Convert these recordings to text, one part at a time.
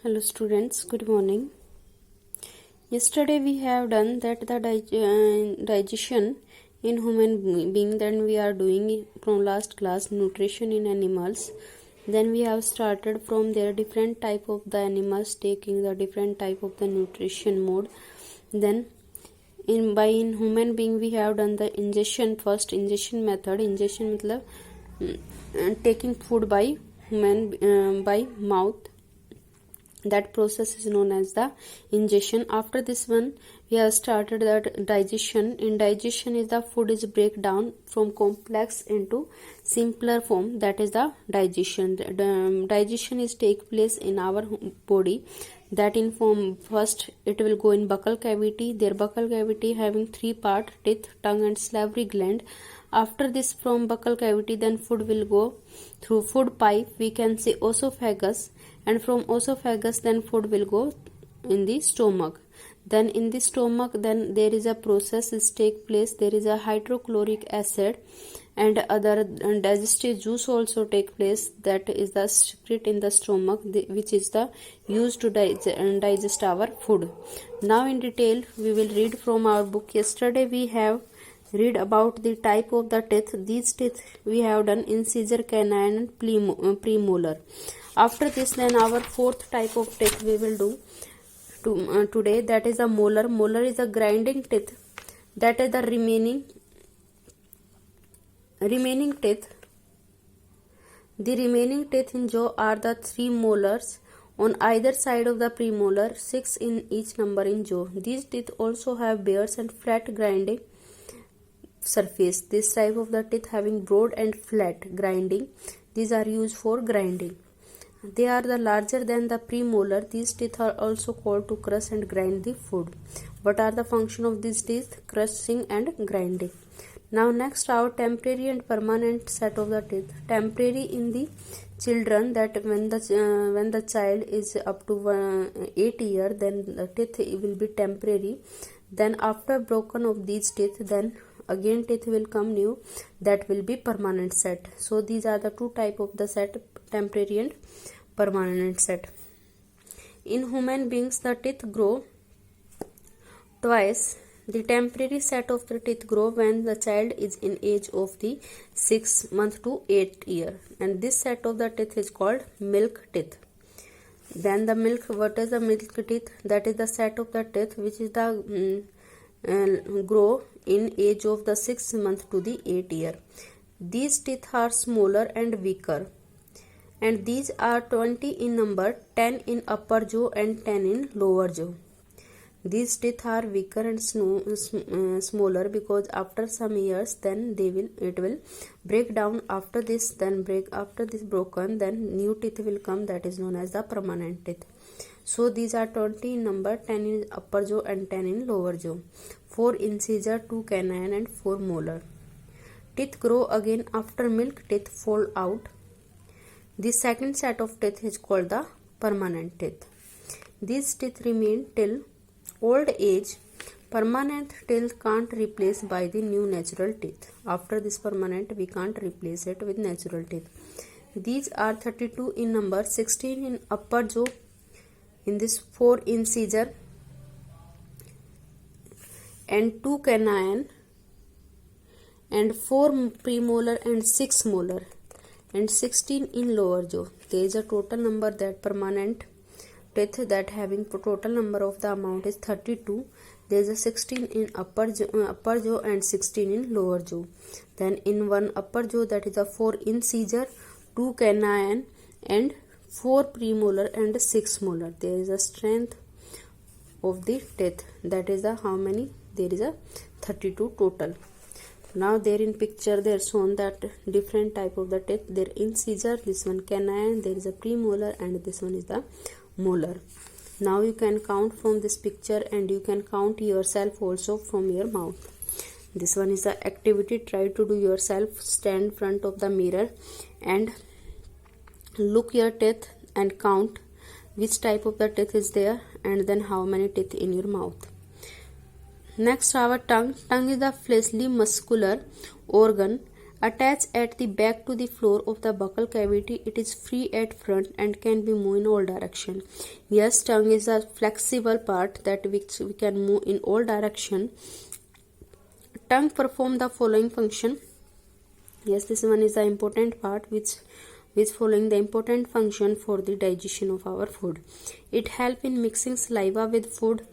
Hello students, good morning. Yesterday we have done that the digestion in human being. Then we are doing from last class nutrition in animals. Then we have started from their different type of the animals, taking the different type of the nutrition mode. Then in human being we have done the ingestion, first ingestion method. Ingestion matlab taking food by human by mouth. That process is known as the ingestion. After this one we have started that digestion. In digestion is the food is break down from complex into simpler form, that is the digestion. The digestion is take place in our body, that in form first it will go in buccal cavity. Their buccal cavity having three part: teeth, tongue and salivary gland. After this from buccal cavity then food will go through food pipe, we can say esophagus, and from esophagus then food will go in the stomach. Then in the stomach then there is a process is take place. There is a hydrochloric acid and other digestive juice also take place, that is the secret in the stomach, which is the used to digest our food. Now in detail we will read from our book. Yesterday we have read about the type of the teeth. These teeth we have done incisor, canine and premolar. After this then our fourth type of teeth we will do today, that is a molar. Molar is a grinding teeth, that is the remaining teeth. The remaining teeth in jaw are the three molars on either side of the premolar, 6 in each number in jaw. These teeth also have bears and flat grinding surface. This type of the teeth having broad and flat grinding, these are used for grinding. They are the larger than the premolar. These teeth are also called to crush and grind the food. What are the function of these teeth? Crushing and grinding. Now next our temporary and permanent set of the teeth. Temporary in the children, that when the child is up to 8 years, then the teeth will be temporary. Then after broken of these teeth, then again teeth will come new, that will be permanent set. So these are the two type of the set, temporary and permanent set. In human beings the teeth grow twice. The temporary set of the teeth grow when the child is in age of the 6 month to 8 year, and this set of the teeth is called milk teeth. Then the milk, what is the milk teeth? That is the set of the teeth which is the grow in age of the 6 month to the 8 year. These teeth are smaller and weaker, and these are 20 in number, 10 in upper jaw and 10 in lower jaw. These teeth are weaker and smaller because after some years then it will break down. After this broken, then new teeth will come, that is known as the permanent teeth. So these are 20 in number, 10 in upper jaw and 10 in lower jaw. 4 incisor, 2 canine and 4 molar. Teeth grow again after milk teeth fall out. The second set of teeth is called the permanent teeth. These teeth remain till old age. Permanent teeth can't replace by the new natural teeth. After this permanent we can't replace it with natural teeth. These are 32 in number, 16 in upper jaw. In this 4 incisor and 2 canine and 4 premolar and 6 molar, and 16 in lower jaw. There is a total number, that permanent teeth that having total number of the amount is 32. There is a 16 in upper jaw and 16 in lower jaw. Then in one upper jaw, that is a 4 incisor, 2 canine and 4 premolar and 6 molar. There is a strength of the teeth, that is the how many? There is a 32 total. Now there in picture they are shown that different type of the teeth. There incisor, this one canine, there is a premolar and this one is the molar. Now you can count from this picture and you can count yourself also from your mouth. This one is the activity. Try to do yourself. Stand in front of the mirror and look your teeth and count which type of the teeth is there and then how many teeth in your mouth. Next our tongue. Tongue is the fleshly muscular organ Attached at the back to the floor of the buccal cavity, it is free at front and can be moved in all direction. Yes, tongue is a flexible part that which we can move in all direction. Tongue perform the following function. Yes, this one is the important part which following the important function for the digestion of our food. It help in mixing saliva with food.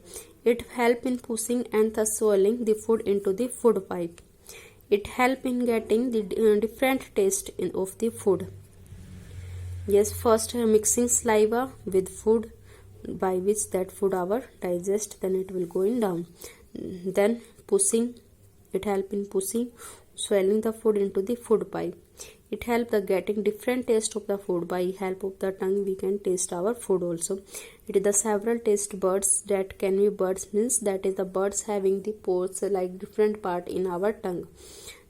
It help in pushing and thus swallowing the food into the food pipe. It help in getting the different taste of the food. Yes, first mixing saliva with food by which that food our digest, then it will going down. Then pushing, it help in pushing, swallowing the food into the food pipe. It help the getting different taste of the food. By help of the tongue we can taste our food also. It is the several taste buds that can be buds means that is the buds having the pores like different part in our tongue.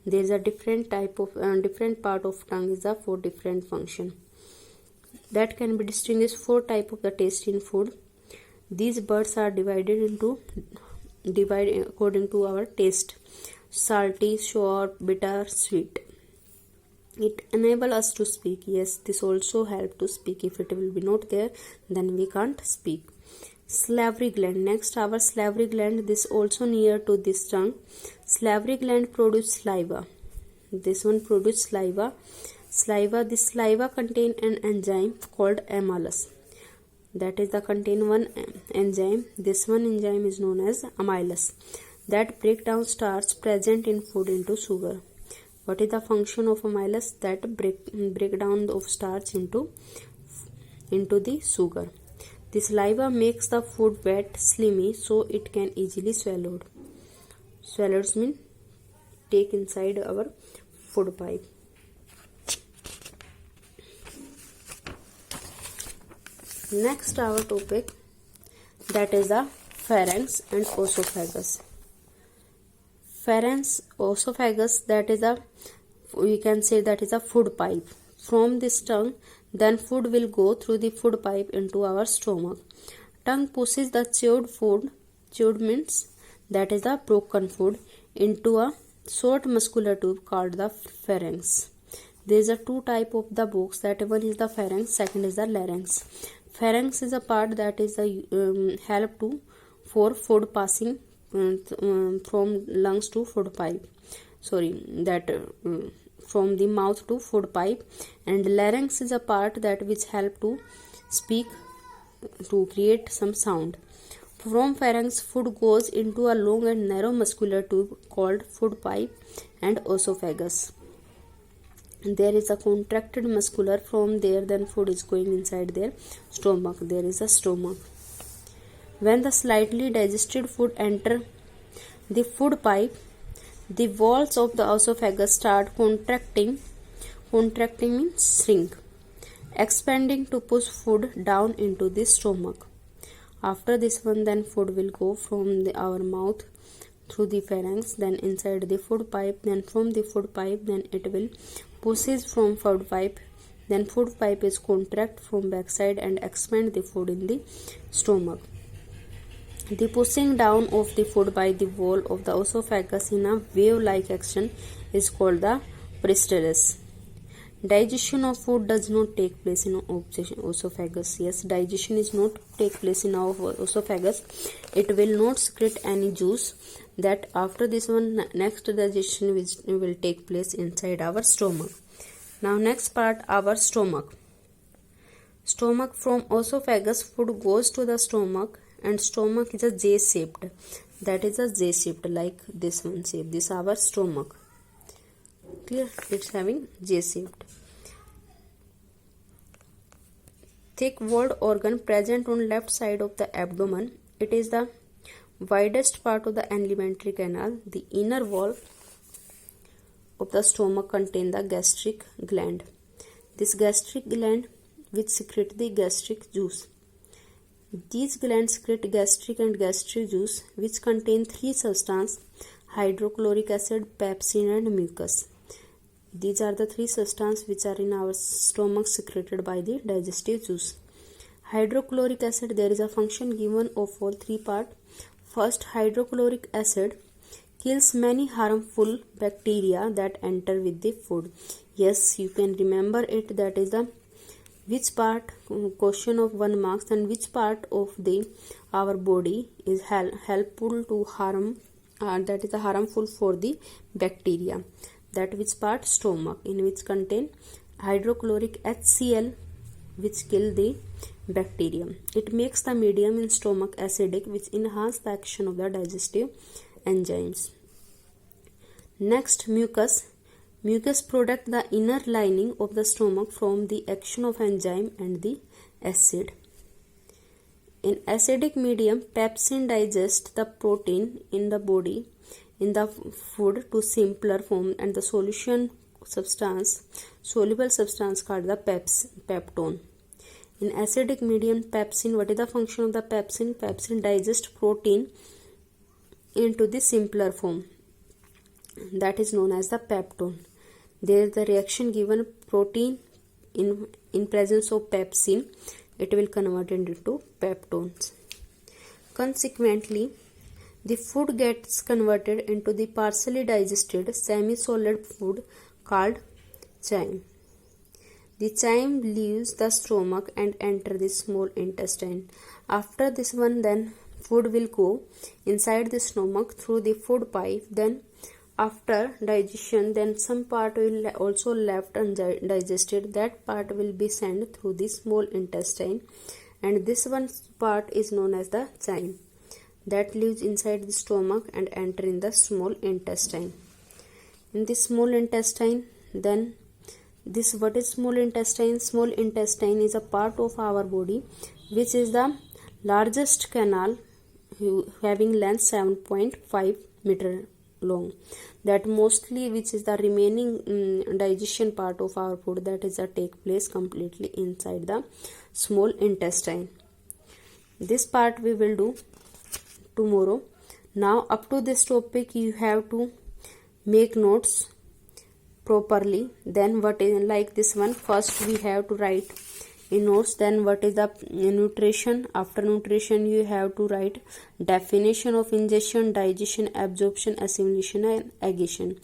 There is a different type of different part of tongue is a for different function. That can be distinguished four type of the taste in food. These buds are divided according to our taste: salty, sour, bitter, sweet. It enable us to speak. Yes, this also help to speak. If it will be not there, then we can't speak. Salivary gland. Next, our salivary gland. This also near to this tongue. Salivary gland produce saliva. This one produce saliva. This saliva contain an enzyme called amylase. That is the contain one enzyme. This one enzyme is known as amylase. That break down starch present in food into sugar. What is the function of amylase? That break down of starch into the sugar. The saliva makes the food wet, slimy, so it can easily swallowed. Swallows mean take inside our food pipe. Next our topic, that is the pharynx and esophagus. Pharynx, esophagus, that is a, we can say that is a food pipe. From this tongue, then food will go through the food pipe into our stomach. Tongue pushes the chewed food, chewed means that is the broken food, into a short muscular tube called the pharynx. There is a two type of the box, that one is the pharynx, second is the larynx. Pharynx is a part that is a help to for food passing from lungs to food pipe. From the mouth to food pipe. And larynx is a part that which help to speak, to create some sound. From pharynx, food goes into a long and narrow muscular tube called food pipe and esophagus. There is a contracted muscular. From there, then food is going inside their stomach. There is a stomach. When the slightly digested food enter the food pipe, the walls of the esophagus start contracting. Contracting means shrink, expanding to push food down into the stomach. After this one, then food will go from our mouth through the pharynx, then inside the food pipe, then from the food pipe, then it will pushes from food pipe, then food pipe is contract from backside and expand the food in the stomach. The pushing down of the food by the wall of the esophagus in a wave-like action is called the peristalsis. Digestion of food does not take place in esophagus. Yes, digestion is not take place in our esophagus. It will not secrete any juice. That after this one, next digestion will take place inside our stomach. Now next part, our stomach. Stomach. From esophagus, food goes to the stomach, and stomach is a J-shaped. That is a J-shaped, like this one shape. This is our stomach. Clear? It's having J-shaped. Thick walled organ present on left side of the abdomen. It is the widest part of the alimentary canal. The inner wall of the stomach contains the gastric gland. This gastric gland which secrete the gastric juice. These glands secrete gastric and gastric juice which contain three substances: hydrochloric acid, pepsin and mucus. These are the three substances which are in our stomach secreted by the digestive juice. Hydrochloric acid, there is a function given of all three parts. First, hydrochloric acid kills many harmful bacteria that enter with the food. Yes, you can remember it. That is the which part question of 1 marks, and which part of the our body is helpful to harm, that is harmful for the bacteria. That which part? Stomach, in which contain hydrochloric HCl, which kill the bacterium. It makes the medium in stomach acidic, which enhance the action of the digestive enzymes. Next, mucus. Mucus protect the inner lining of the stomach from the action of enzyme and the acid. In acidic medium, pepsin digests the protein in the body in the food to simpler form, and the soluble substance called the peptone. In acidic medium, pepsin, what is the function of the pepsin? Pepsin digests protein into the simpler form, that is known as the peptone. There is the reaction given protein in presence of pepsin, it will convert it into peptones. Consequently, the food gets converted into the partially digested semi-solid food called chyme. The chyme leaves the stomach and enter the small intestine. After this one, then food will go inside the stomach through the food pipe. Then after digestion, then some part will also left undigested. That part will be sent through the small intestine, and this one part is known as the chyme, that lives inside the stomach and enter in the small intestine. In the small intestine, then this, what is small intestine? Small intestine is a part of our body which is the largest canal, having length 7.5 meter long. That mostly, which is the remaining digestion part of our food, that is take place completely inside the small intestine. This part we will do tomorrow. Now up to this topic you have to make notes properly. Then what is like this one, first we have to write in notes. Then what is the nutrition? After nutrition you have to write definition of ingestion, digestion, absorption, assimilation and aggression.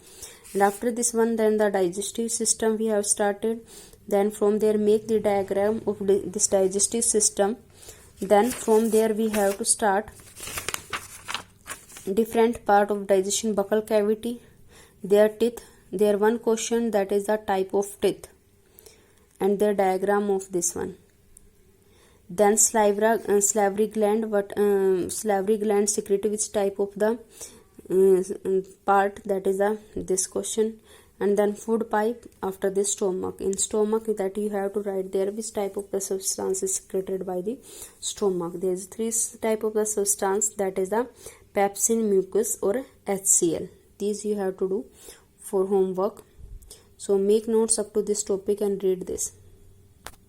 And after this one, then the digestive system we have started. Then from there make the diagram of this digestive system. Then from there we have to start different part of digestion: buccal cavity, their teeth, their one question, that is the type of teeth and their diagram of this one. Then salivary gland, salivary gland secrete which type of the part, that is this question. And then food pipe, after this stomach. In stomach, that you have to write there which type of the substance is secreted by the stomach. There is 3 type of the substance, that is the pepsin, mucus or HCl. These you have to do for homework. So make notes up to this topic and read this.